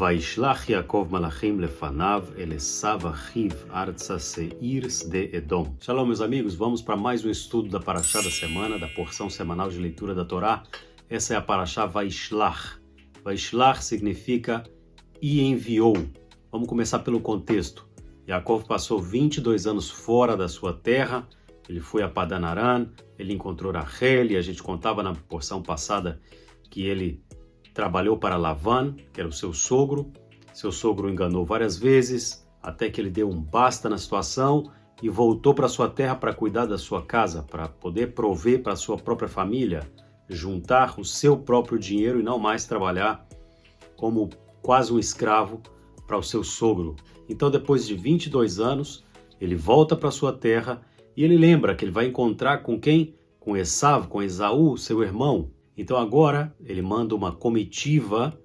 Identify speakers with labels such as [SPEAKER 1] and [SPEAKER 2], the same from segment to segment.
[SPEAKER 1] Vaishlach Yaakov malachim lefanav el Esav achiv artsa seir de Edom. Shalom, meus amigos, vamos para mais um estudo da Parashá da semana, da porção semanal de leitura da Torá. Essa é a Parashá Vaishlach. Vaishlach significa e enviou. Vamos começar pelo contexto. Yaakov passou 22 anos fora da sua terra, ele foi a Padan Aram, ele encontrou Rachel, e a gente contava na porção passada que ele trabalhou para Lavan, que era o seu sogro. Seu sogro o enganou várias vezes, até que ele deu um basta na situação e voltou para sua terra para cuidar da sua casa, para poder prover para a sua própria família, juntar o seu próprio dinheiro e não mais trabalhar como quase um escravo para o seu sogro. Então, depois de 22 anos, ele volta para sua terra e ele lembra que ele vai encontrar com quem? Com Esav, com Esaú, seu irmão. Então agora ele manda uma comitiva,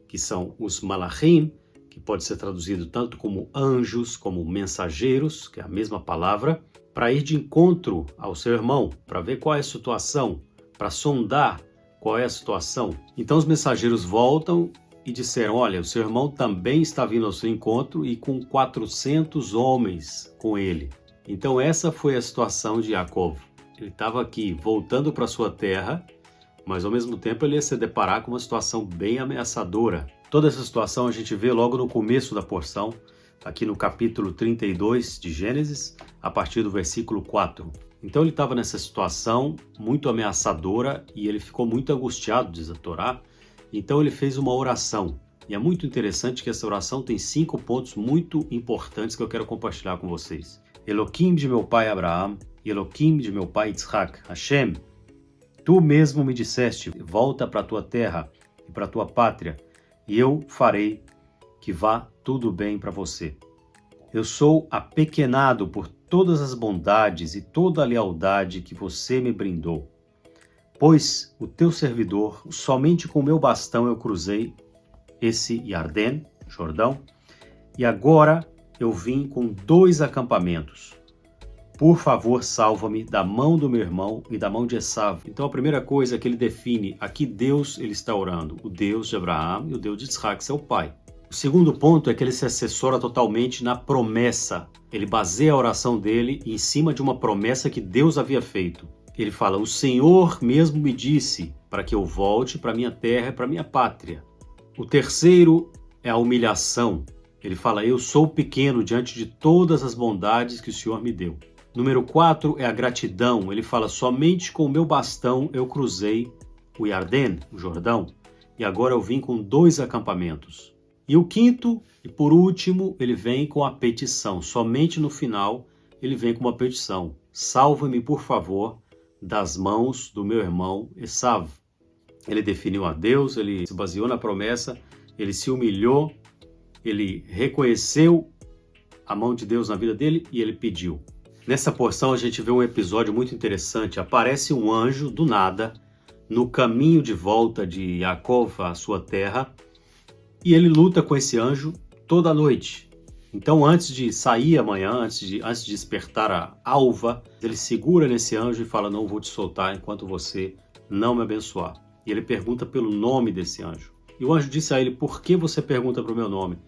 [SPEAKER 1] que são os malachim, que pode ser traduzido tanto como anjos, como mensageiros, que é a mesma palavra, para ir de encontro ao seu irmão, para ver qual é a situação, para sondar qual é a situação. Então os mensageiros voltam e disseram, olha, o seu irmão também está vindo ao seu encontro e com 400 homens com ele. Então essa foi a situação de Yaakov. Ele estava aqui voltando para sua terra, mas ao mesmo tempo ele ia se deparar com uma situação bem ameaçadora. Toda essa situação a gente vê logo no começo da porção, aqui no capítulo 32 de Gênesis, a partir do versículo 4. Então ele estava nessa situação muito ameaçadora e ele ficou muito angustiado, diz a Torá. Então ele fez uma oração. E é muito interessante que essa oração tem 5 pontos muito importantes que eu quero compartilhar com vocês. Eloquim de meu pai Abraão, Eloquim de meu pai Yitzhak, Hashem, tu mesmo me disseste, volta para a tua terra e para a tua pátria, e eu farei que vá tudo bem para você. Eu sou apequenado por todas as bondades e toda a lealdade que você me brindou. Pois o teu servidor, somente com o meu bastão eu cruzei esse Yarden, Jordão, e agora eu vim com 2 acampamentos. Por favor, salva-me da mão do meu irmão e da mão de Esav. Então a primeira coisa que ele define, aqui Deus ele está orando, o Deus de Abraão e o Deus de Yitzhak, seu pai. O segundo ponto é que ele se assessora totalmente na promessa. Ele baseia a oração dele em cima de uma promessa que Deus havia feito. Ele fala, o Senhor mesmo me disse para que eu volte para minha terra e para minha pátria. O terceiro é a humilhação. Ele fala, eu sou pequeno diante de todas as bondades que o Senhor me deu. Número 4 é a gratidão. Ele fala, somente com o meu bastão eu cruzei o Yarden, o Jordão, e agora eu vim com 2 acampamentos. E o quinto, e por último, ele vem com a petição. Somente no final ele vem com uma petição. Salva-me, por favor, das mãos do meu irmão Esav. Ele definiu a Deus, ele se baseou na promessa, ele se humilhou, ele reconheceu a mão de Deus na vida dele e ele pediu. Nessa porção a gente vê um episódio muito interessante. Aparece um anjo do nada no caminho de volta de Yaakov à sua terra e ele luta com esse anjo toda a noite. Então antes de sair amanhã, antes de despertar a alva, ele segura nesse anjo e fala, não vou te soltar enquanto você não me abençoar. E ele pergunta pelo nome desse anjo. E o anjo disse a ele, por que você pergunta para o meu nome?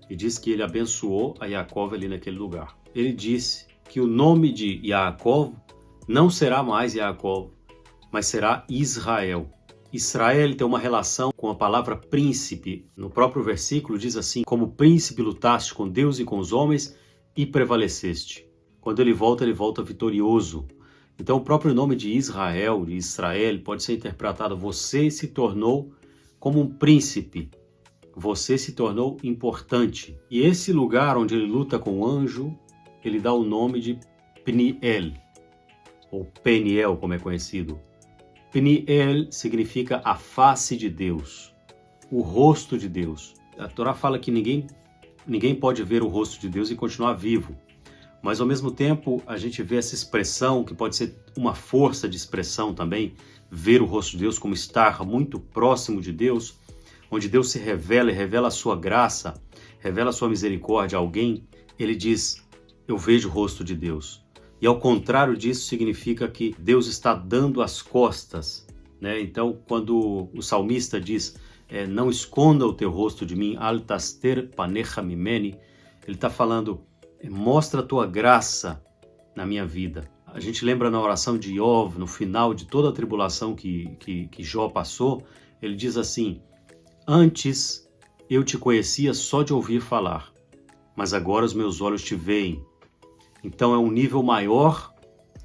[SPEAKER 1] E diz que ele abençoou a Yaakov ali naquele lugar. Ele disse que o nome de Yaakov não será mais Yaakov, mas será Israel. Israel tem uma relação com a palavra príncipe. No próprio versículo diz assim, como príncipe lutaste com Deus e com os homens e prevaleceste. Quando ele volta vitorioso. Então o próprio nome de Israel, de Israel, pode ser interpretado, você se tornou como um príncipe. Você se tornou importante. E esse lugar onde ele luta com o anjo, ele dá o nome de Peniel, ou Peniel, como é conhecido. Peniel significa a face de Deus, o rosto de Deus. A Torá fala que ninguém pode ver o rosto de Deus e continuar vivo. Mas ao mesmo tempo a gente vê essa expressão, que pode ser uma força de expressão também, ver o rosto de Deus como estar muito próximo de Deus, onde Deus se revela e revela a sua graça, revela a sua misericórdia a alguém, ele diz, eu vejo o rosto de Deus. E ao contrário disso significa que Deus está dando as costas, né? Então quando o salmista diz, não esconda o teu rosto de mim, al taster panecha mimeni. Ele está falando, mostra a tua graça na minha vida. A gente lembra na oração de Iov, no final de toda a tribulação que Jó passou, ele diz assim, antes eu te conhecia só de ouvir falar, mas agora os meus olhos te veem. Então é um nível maior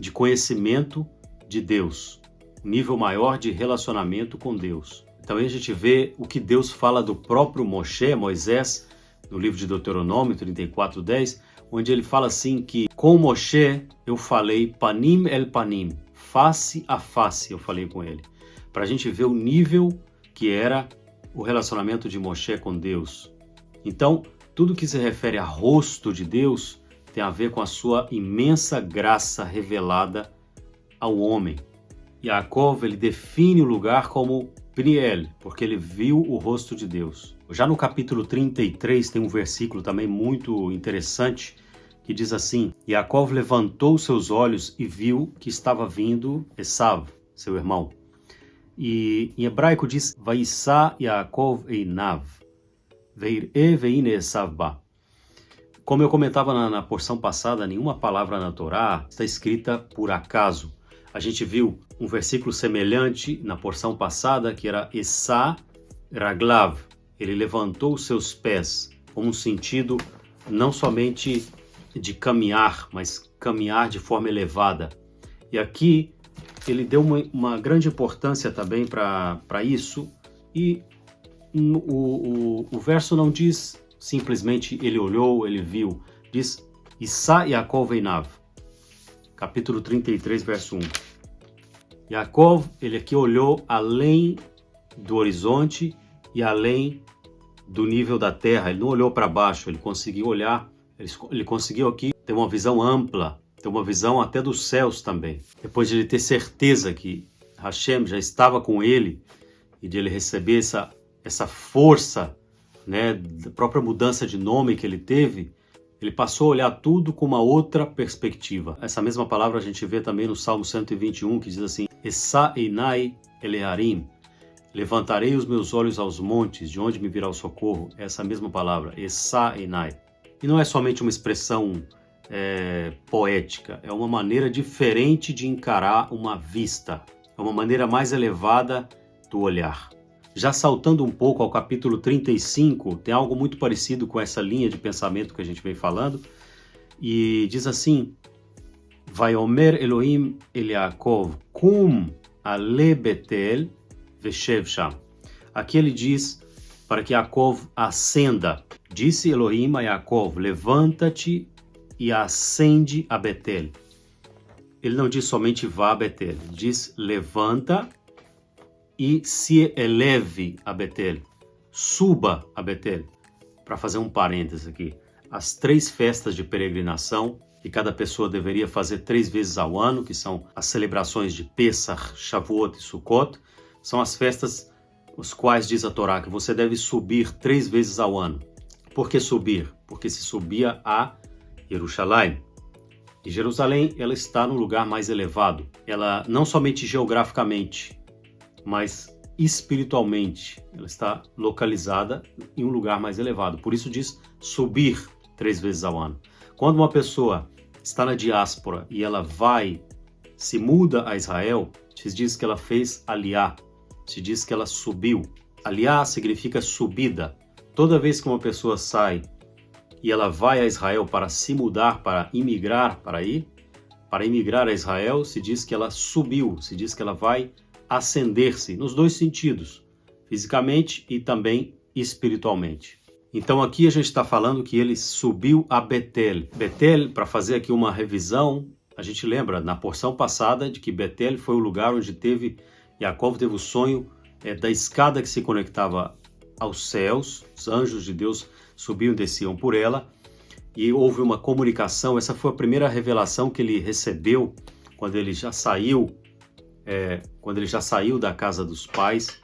[SPEAKER 1] de conhecimento de Deus, um nível maior de relacionamento com Deus. Também a gente vê o que Deus fala do próprio Moisés, no livro de Deuteronômio 34:10, onde ele fala assim que com Moshe eu falei panim el panim, face a face eu falei com ele. Para a gente ver o nível que era o relacionamento de Moshe com Deus. Então, tudo que se refere a rosto de Deus tem a ver com a sua imensa graça revelada ao homem. Yaakov, ele define o lugar como Pniel, porque ele viu o rosto de Deus. Já no capítulo 33 tem um versículo também muito interessante que diz assim, Yaakov levantou seus olhos e viu que estava vindo Esav, seu irmão. E em hebraico diz, Vaissá Yaakov einav, veir'e veine Esav ba. Como eu comentava na porção passada, nenhuma palavra na Torá está escrita por acaso. A gente viu um versículo semelhante na porção passada, que era Essa Raglav. Ele levantou os seus pés, como um sentido não somente de caminhar, mas caminhar de forma elevada. E aqui ele deu uma grande importância também para isso. E o verso não diz simplesmente ele olhou, ele viu. Diz Issa Yaakov einav. Capítulo 33, verso 1. Yaakov, ele aqui olhou além do horizonte e além do nível da terra. Ele não olhou para baixo, ele conseguiu olhar, ele conseguiu aqui ter uma visão ampla, ter uma visão até dos céus também. Depois de ele ter certeza que Hashem já estava com ele e de ele receber essa força, né, da própria mudança de nome que ele teve, ele passou a olhar tudo com uma outra perspectiva. Essa mesma palavra a gente vê também no Salmo 121, que diz assim, Essa einai eleharim, levantarei os meus olhos aos montes, de onde me virá o socorro. Essa mesma palavra, Essa einai. E não é somente uma expressão poética, é uma maneira diferente de encarar uma vista, é uma maneira mais elevada do olhar. Já saltando um pouco ao capítulo 35, tem algo muito parecido com essa linha de pensamento que a gente vem falando, e diz assim, Vayomer Elohim el Yaakov, kum ale Betel veshev sham. Aqui ele diz para que Yaakov ascenda. Disse Elohim a Yaakov, levanta-te e ascende a Betel. Ele não diz somente vá a Betel, ele diz levanta e se eleve a Betel, suba a Betel. Para fazer um parênteses aqui, as 3 festas de peregrinação que cada pessoa deveria fazer 3 vezes ao ano, que são as celebrações de Pesach, Shavuot e Sukkot, são as festas os quais diz a Torá que você deve subir 3 vezes ao ano. Por que subir? Porque se subia a Jerusalém. E Jerusalém, ela está no lugar mais elevado. Ela não somente geograficamente, mas espiritualmente, ela está localizada em um lugar mais elevado. Por isso diz subir 3 vezes ao ano. Quando uma pessoa está na diáspora e ela se muda a Israel, se diz que ela fez aliá, se diz que ela subiu. Aliá significa subida. Toda vez que uma pessoa sai e ela vai a Israel para se mudar, para imigrar para imigrar a Israel, se diz que ela subiu, se diz que ela vai ascender-se nos 2 sentidos, fisicamente e também espiritualmente. Então aqui a gente está falando que ele subiu a Betel. Betel, para fazer aqui uma revisão, a gente lembra na porção passada de que Betel foi o lugar onde Yaakov teve o sonho da escada que se conectava aos céus, os anjos de Deus subiam e desciam por ela, e houve uma comunicação. Essa foi a primeira revelação que ele recebeu quando ele já saiu da casa dos pais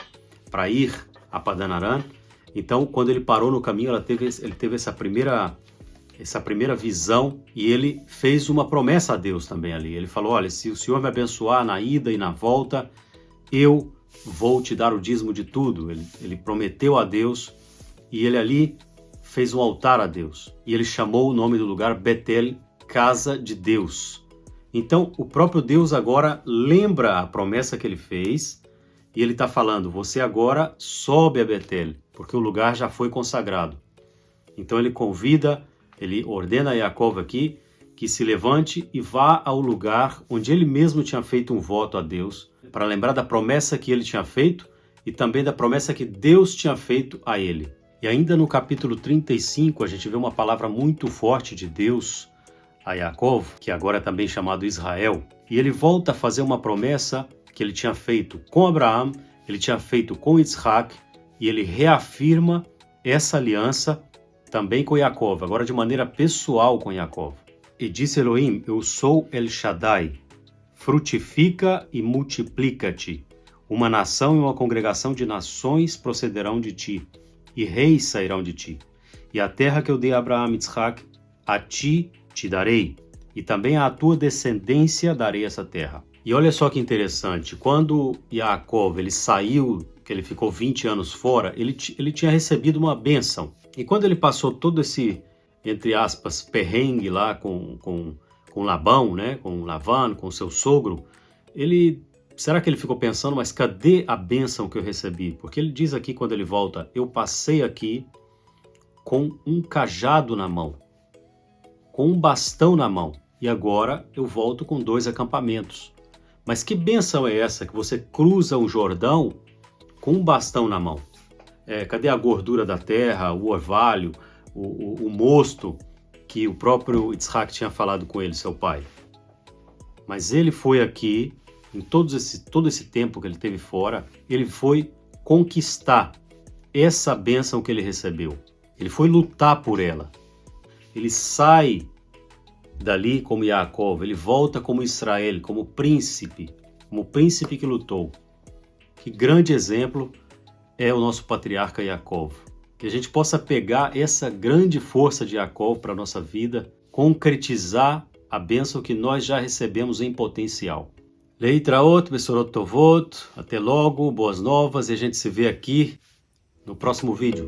[SPEAKER 1] para ir a Padan Aram. Então, quando ele parou no caminho, ele teve essa primeira visão, e ele fez uma promessa a Deus também ali. Ele falou, olha, se o Senhor me abençoar na ida e na volta, eu vou te dar o dízimo de tudo. Ele prometeu a Deus e ele ali fez um altar a Deus. E ele chamou o nome do lugar Betel, Casa de Deus. Então, o próprio Deus agora lembra a promessa que ele fez e ele está falando, você agora sobe a Betel, porque o lugar já foi consagrado. Então ele convida, ele ordena a Jacó aqui que se levante e vá ao lugar onde ele mesmo tinha feito um voto a Deus, para lembrar da promessa que ele tinha feito e também da promessa que Deus tinha feito a ele. E ainda no capítulo 35, a gente vê uma palavra muito forte de Deus a Jacó, que agora é também chamado Israel. E ele volta a fazer uma promessa que ele tinha feito com Abraão, ele tinha feito com Isaac, e ele reafirma essa aliança também com Jacó, agora de maneira pessoal com Jacó. E disse Elohim, eu sou El Shaddai, frutifica e multiplica-te. Uma nação e uma congregação de nações procederão de ti, e reis sairão de ti. E a terra que eu dei a Abraão e Isaac, a ti te darei, e também à tua descendência darei essa terra. E olha só que interessante, quando Jacó ele saiu, que ele ficou 20 anos fora, ele tinha recebido uma bênção. E quando ele passou todo esse, entre aspas, perrengue lá com Labão, né, com Lavã, com seu sogro, será que ele ficou pensando, mas cadê a bênção que eu recebi? Porque ele diz aqui quando ele volta, eu passei aqui com um cajado na mão, com um bastão na mão, e agora eu volto com 2 acampamentos. Mas que bênção é essa que você cruza o Jordão com um bastão na mão? Cadê a gordura da terra, o orvalho, o mosto que o próprio Isaac tinha falado com ele, seu pai? Mas ele foi aqui, em todo esse tempo que ele teve fora, ele foi conquistar essa bênção que ele recebeu. Ele foi lutar por ela. Ele sai dali como Jacó, ele volta como Israel, como príncipe que lutou. Que grande exemplo é o nosso patriarca Jacó. Que a gente possa pegar essa grande força de Jacó para a nossa vida, concretizar a bênção que nós já recebemos em potencial. Leitraot, Besorot Tovot, até logo, boas novas, e a gente se vê aqui no próximo vídeo.